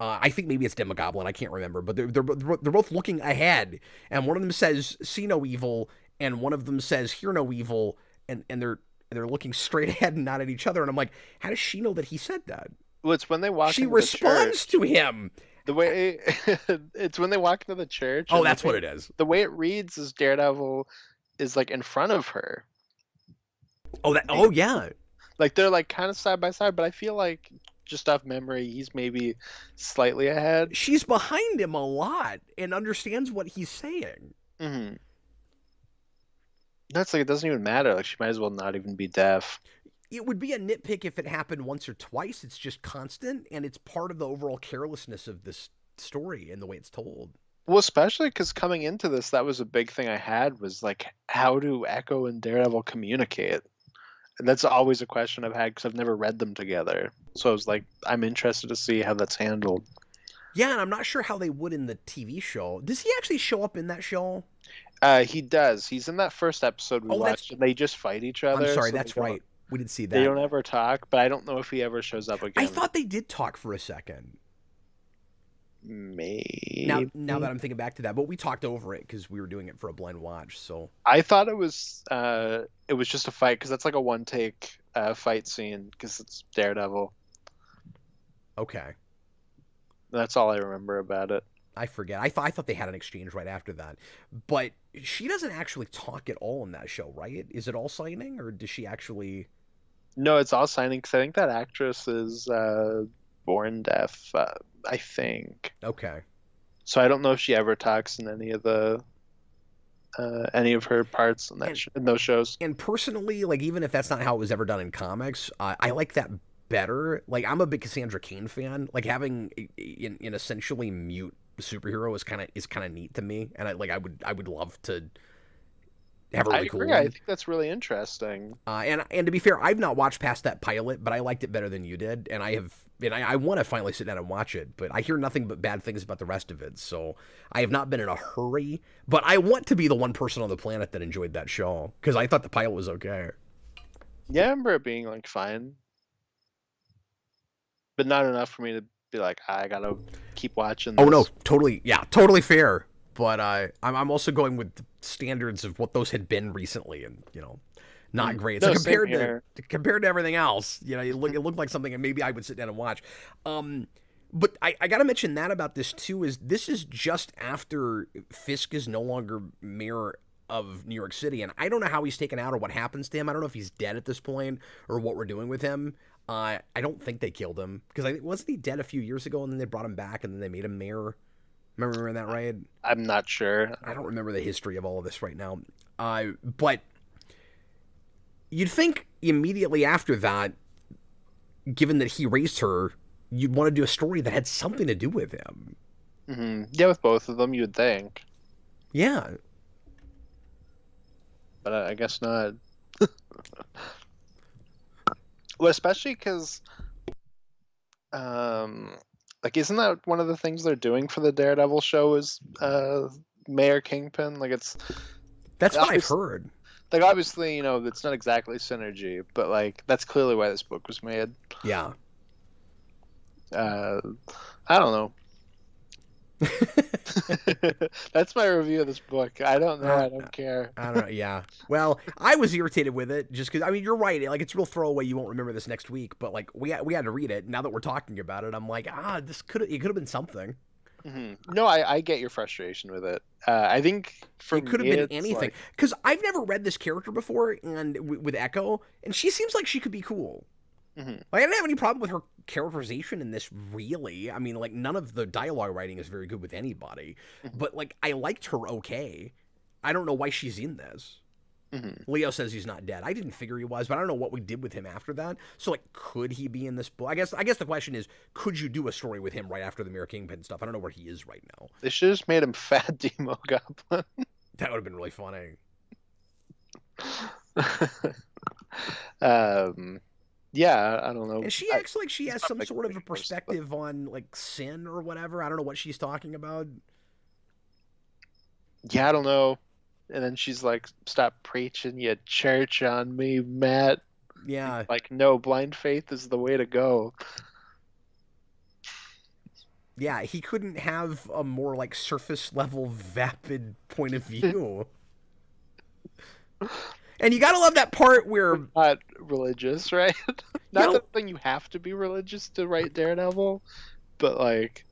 I think maybe it's Demogoblin. I can't remember, but they're both looking ahead, and one of them says "See no evil," and one of them says "Hear no evil," and they're looking straight ahead and not at each other. And I'm like, how does she know that he said that? Well, it's when they walk. She into responds the church. to him. The way it's when they walk into the church. Oh, that's what it is. The way it reads is Daredevil is like in front of her. Oh yeah. Like they're like kind of side by side, but I feel like just off memory, he's maybe slightly ahead. She's behind him a lot and understands what he's saying. Mm-hmm. That's like it doesn't even matter. Like she might as well not even be deaf. It would be a nitpick if it happened once or twice. It's just constant, and it's part of the overall carelessness of this story and the way it's told. Well, especially because coming into this, that was a big thing I had was like, how do Echo and Daredevil communicate? And that's always a question I've had because I've never read them together. So I was like, I'm interested to see how that's handled. Yeah, and I'm not sure how they would in the TV show. Does he actually show up in that show? He does. He's in that first episode we watched, and they just fight each I'm other. sorry, So that's right. We did see that. They don't ever talk, but I don't know if he ever shows up again. I thought they did talk for a second. Maybe. Now that I'm thinking back to that, but we talked over it because we were doing it for a blind watch. So I thought it was just a fight because that's like a one take fight scene because it's Daredevil. Okay. That's all I remember about it. I forget. I thought they had an exchange right after that, but she doesn't actually talk at all in that show, right? Is it all signing, or does she actually? No, it's all signing because I think that actress is born deaf. I think. Okay. So I don't know if she ever talks in any of her parts in in those shows. And personally, like even if that's not how it was ever done in comics, I like that better. Like I'm a big Cassandra Cain fan. Like having an essentially mute superhero is kind of neat to me, and I would love to have a really cool one. I think that's really interesting. And to be fair, I've not watched past that pilot, but I liked it better than you did, and I want to finally sit down and watch it, but I hear nothing but bad things about the rest of it, so I have not been in a hurry. But I want to be the one person on the planet that enjoyed that show because I thought the pilot was okay. Yeah, I remember it being like fine, but not enough for me to be like, I gotta keep watching this. Oh no, totally fair. But I'm also going with the standards of what those had been recently, and not great. So compared to everything else, it looked like something that maybe I would sit down and watch. But I got to mention that about this too this is just after Fisk is no longer mayor of New York City, and I don't know how he's taken out or what happens to him. I don't know if he's dead at this point or what we're doing with him. I don't think they killed him because wasn't he dead a few years ago, and then they brought him back, and then they made him mayor. Remember that, right? I'm not sure. I don't remember the history of all of this right now. But you'd think immediately after that, given that he raised her, you'd want to do a story that had something to do with him. Mm-hmm. Yeah, with both of them, you'd think. Yeah. But I guess not. Well, especially because, like, isn't that one of the things they're doing for the Daredevil show is Mayor Kingpin? Like, that's what I've heard. Like, obviously, it's not exactly synergy, but like, that's clearly why this book was made. Yeah. I don't know. That's my review of this book. I don't know. I don't care. I don't know. Yeah. Well, I was irritated with it just because. I mean, you're right. Like, it's real throwaway. You won't remember this next week. But like, we had to read it. Now that we're talking about it, I'm like, it could have been something. Mm-hmm. No, I get your frustration with it. I think it could have been anything because I've never read this character before, and with Echo, and she seems like she could be cool. Mm-hmm. Like, I didn't have any problem with her characterization in this, really. I mean, like, none of the dialogue writing is very good with anybody. Mm-hmm. But, like, I liked her okay. I don't know why she's in this. Mm-hmm. Leo says he's not dead. I didn't figure he was, but I don't know what we did with him after that. So, like, could he be in this book? I guess the question is, could you do a story with him right after the Mirror Kingpin stuff? I don't know where he is right now. They should have just made him Fat Demo Goblin. That would have been really funny. Yeah, I don't know. And she acts like she has some sort of a perspective on, like, sin or whatever. I don't know what she's talking about. Yeah, I don't know. And then she's like, stop preaching your church on me, Matt. Yeah. Like, no, blind faith is the way to go. Yeah, he couldn't have a more, like, surface-level, vapid point of view. And you gotta love that part where... Not religious, right? Not the thing you have to be religious to write Daredevil, but, like...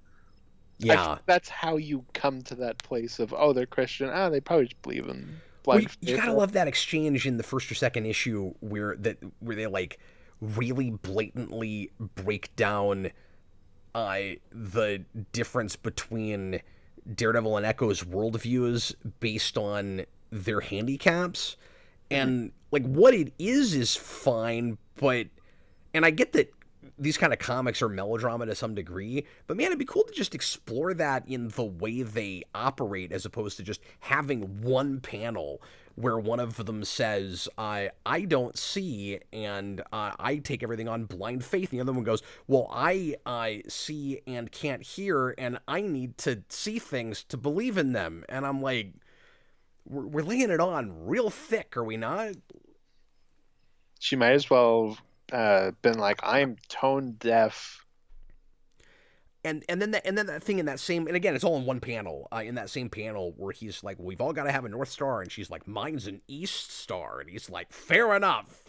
Yeah. That's how you come to that place of, they're Christian. They probably just believe in blind faith. You gotta love that exchange in the first or second issue where they, like, really blatantly break down the difference between Daredevil and Echo's worldviews based on their handicaps. And, like, what it is fine, but... And I get that these kind of comics are melodrama to some degree, but man, it'd be cool to just explore that in the way they operate, as opposed to just having one panel where one of them says, I don't see, and I take everything on blind faith. And the other one goes, well, I see and can't hear, and I need to see things to believe in them. And I'm like, we're laying it on real thick, are we not? She might as well have been like, I'm tone deaf. And then that thing in that same, and again, it's all in one panel. In that same panel where he's like, "We've all got to have a North Star," and she's like, "Mine's an East Star," and he's like, "Fair enough."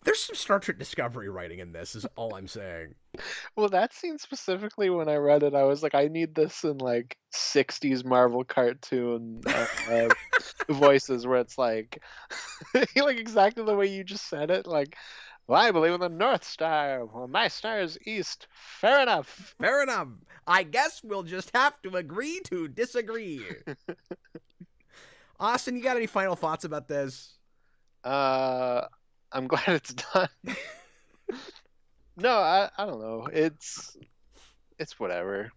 There's some Star Trek Discovery writing in this, is all I'm saying. Well, that scene specifically, when I read it, I was like, I need this in like 60s Marvel cartoon voices, where it's like, like exactly the way you just said it, like. Well, I believe in the North Star. Well, my star is east. Fair enough. Fair enough. I guess we'll just have to agree to disagree. Austin, you got any final thoughts about this? I'm glad it's done. No, I don't know. It's whatever.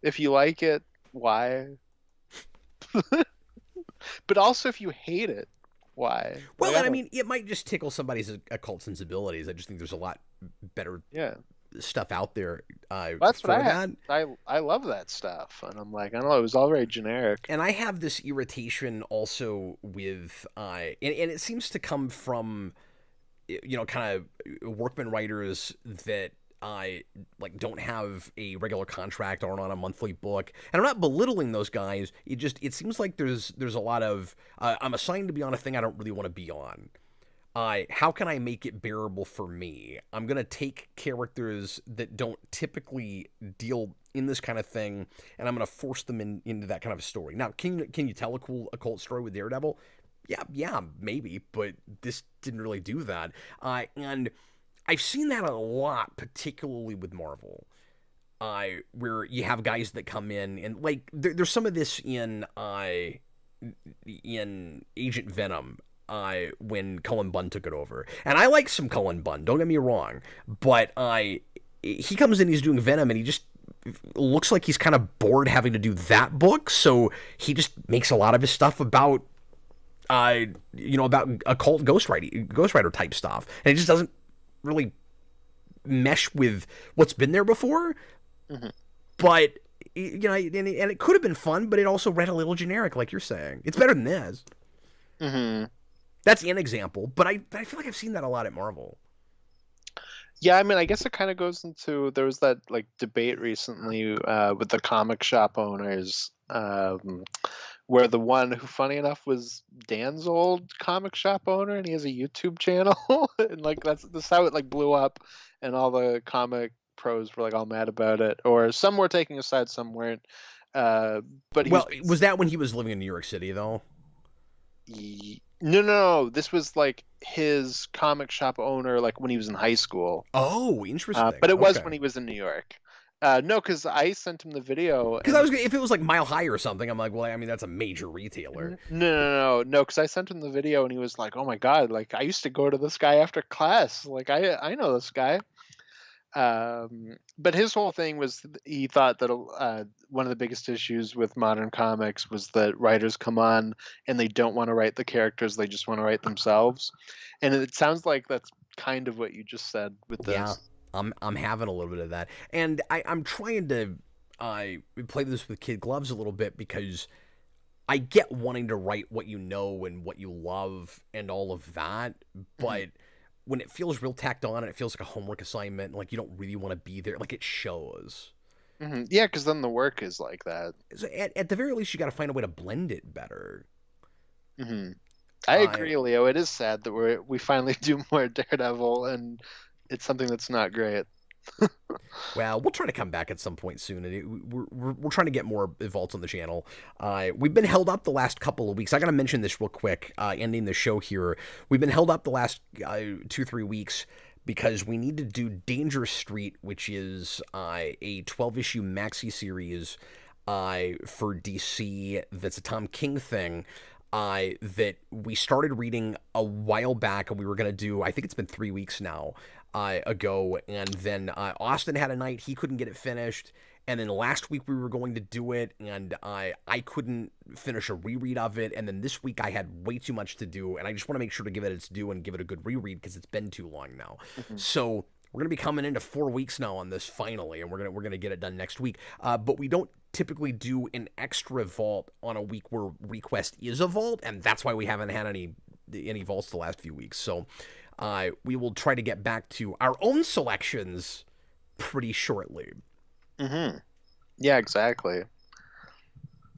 If you like it, why? But also, if you hate it, why? Well, and I mean, it might just tickle somebody's occult sensibilities. I just think there's a lot better stuff out there. That's what I love that stuff, and I'm like, I don't know, it was all very generic. And I have this irritation also with, and it seems to come from, kind of workman writers that like don't have a regular contract, aren't on a monthly book. And I'm not belittling those guys. It seems like there's a lot of I'm assigned to be on a thing I don't really want to be on. How can I make it bearable for me? I'm gonna take characters that don't typically deal in this kind of thing, and I'm gonna force them into that kind of a story. Now, can you tell a cool occult story with Daredevil? Yeah, maybe, but this didn't really do that. And I've seen that a lot, particularly with Marvel, where you have guys that come in, and like there's some of this in Agent Venom, when Cullen Bunn took it over, and I like some Cullen Bunn. Don't get me wrong, but he comes in, he's doing Venom, and he just looks like he's kind of bored having to do that book, so he just makes a lot of his stuff about about occult ghostwriter type stuff, and it just doesn't really mesh with what's been there before. Mm-hmm. But and it could have been fun, but it also read a little generic, like you're saying. It's better than this. Mm-hmm. That's an example, but I feel like I've seen that a lot at Marvel. Yeah, I mean, I guess it kind of goes into, there was that like debate recently with the comic shop owners, where the one who, funny enough, was Dan's old comic shop owner, and he has a YouTube channel, and like that's how it like blew up, and all the comic pros were like all mad about it, or some were taking a side, some weren't. But was that when he was living in New York City though? No. This was like his comic shop owner, like when he was in high school. Oh, interesting. But it was when he was in New York. No, because I sent him the video. Because if it was like Mile High or something, I'm like, well, I mean, that's a major retailer. No. Because I sent him the video, and he was like, "Oh my god! Like I used to go to this guy after class. Like I know this guy." But his whole thing was, he thought that one of the biggest issues with modern comics was that writers come on and they don't want to write the characters; they just want to write themselves. And it sounds like that's kind of what you just said with this. Yeah. I'm having a little bit of that, and I'm trying to play this with kid gloves a little bit, because I get wanting to write what you know and what you love and all of that, but when it feels real tacked on and it feels like a homework assignment, like you don't really want to be there, like it shows. Mm-hmm. Yeah, because then the work is like that. So at the very least, you got to find a way to blend it better. Mm-hmm. I agree, Leo. It is sad that we finally do more Daredevil, and it's something that's not great. Well, we'll try to come back at some point soon, and we're trying to get more vaults on the channel. We've been held up the last couple of weeks. I got to mention this real quick, ending the show here. We've been held up the last 2-3 weeks because we need to do Danger Street, which is a 12-issue maxi series for DC that's a Tom King thing. that we started reading a while back, and we were going to do, I think it's been 3 weeks now ago, and then Austin had a night, he couldn't get it finished, and then last week we were going to do it, and I couldn't finish a reread of it, and then this week I had way too much to do, and I just want to make sure to give it its due and give it a good reread because it's been too long now. So we're gonna be coming into 4 weeks now on this finally, and we're gonna get it done next week. But we don't typically do an extra vault on a week where ReQuest is a vault, and that's why we haven't had any vaults the last few weeks. So we will try to get back to our own selections pretty shortly. Yeah, exactly.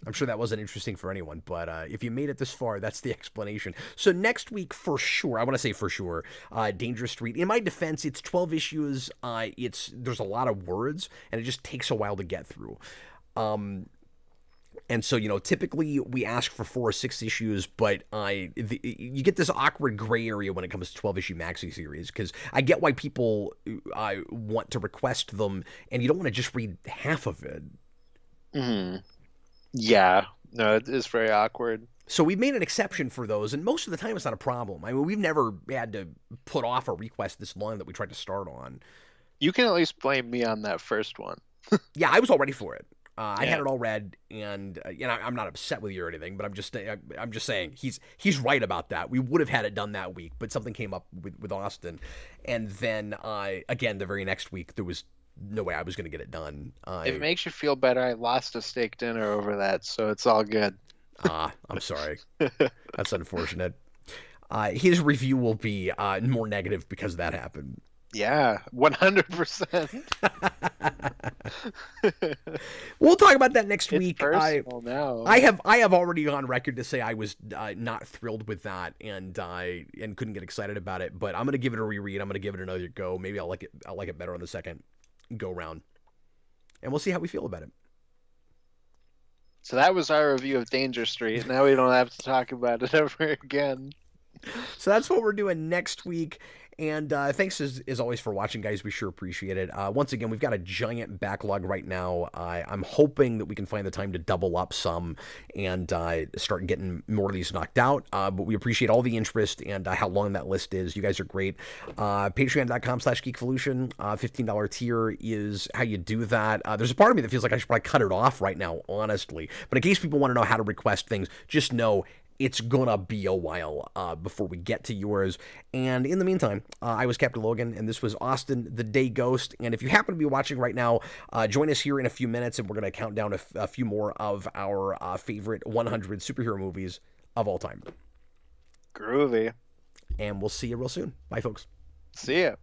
I'm sure that wasn't interesting for anyone, but if you made it this far, that's the explanation. So next week, for sure, I want to say for sure, Dangerous Street. In my defense, it's 12 issues. There's a lot of words, and it just takes a while to get through. And so, typically we ask for 4 or 6 issues, but you get this awkward gray area when it comes to 12-issue maxi series, because I get why people want to request them, and you don't want to just read half of it. Yeah, no, it is very awkward. So we've made an exception for those, and most of the time it's not a problem. I mean, we've never had to put off a request this long that we tried to start on. You can at least blame me on that first one. Yeah, I was all ready for it. I had it all read, and I'm not upset with you or anything, but I'm just saying he's right about that. We would have had it done that week, but something came up with Austin, and then again the very next week there was no way I was going to get it done. If it makes you feel better, I lost a steak dinner over that, so it's all good. I'm sorry. That's unfortunate. His review will be more negative because that happened. Yeah, 100%. We'll talk about that next week. Personal now. I have already on record to say I was not thrilled with that and couldn't get excited about it. But I'm gonna give it a reread. I'm gonna give it another go. Maybe I'll like it better on the second go round, and we'll see how we feel about it. So that was our review of Danger Street. Now we don't have to talk about it ever again. So that's what we're doing next week. And thanks as always for watching, guys. We sure appreciate it. Once again, we've got a giant backlog right now. I'm hoping that we can find the time to double up some and start getting more of these knocked out. But we appreciate all the interest and how long that list is. You guys are great. Patreon.com/Geekvolution. $15 tier is how you do that. There's a part of me that feels like I should probably cut it off right now, honestly. But in case people want to know how to request things, just know it's gonna be a while before we get to yours. And in the meantime, I was Captain Logan, and this was Austin, the Day Ghost. And if you happen to be watching right now, join us here in a few minutes, and we're gonna count down a few more of our favorite 100 superhero movies of all time. Groovy. And we'll see you real soon. Bye, folks. See ya.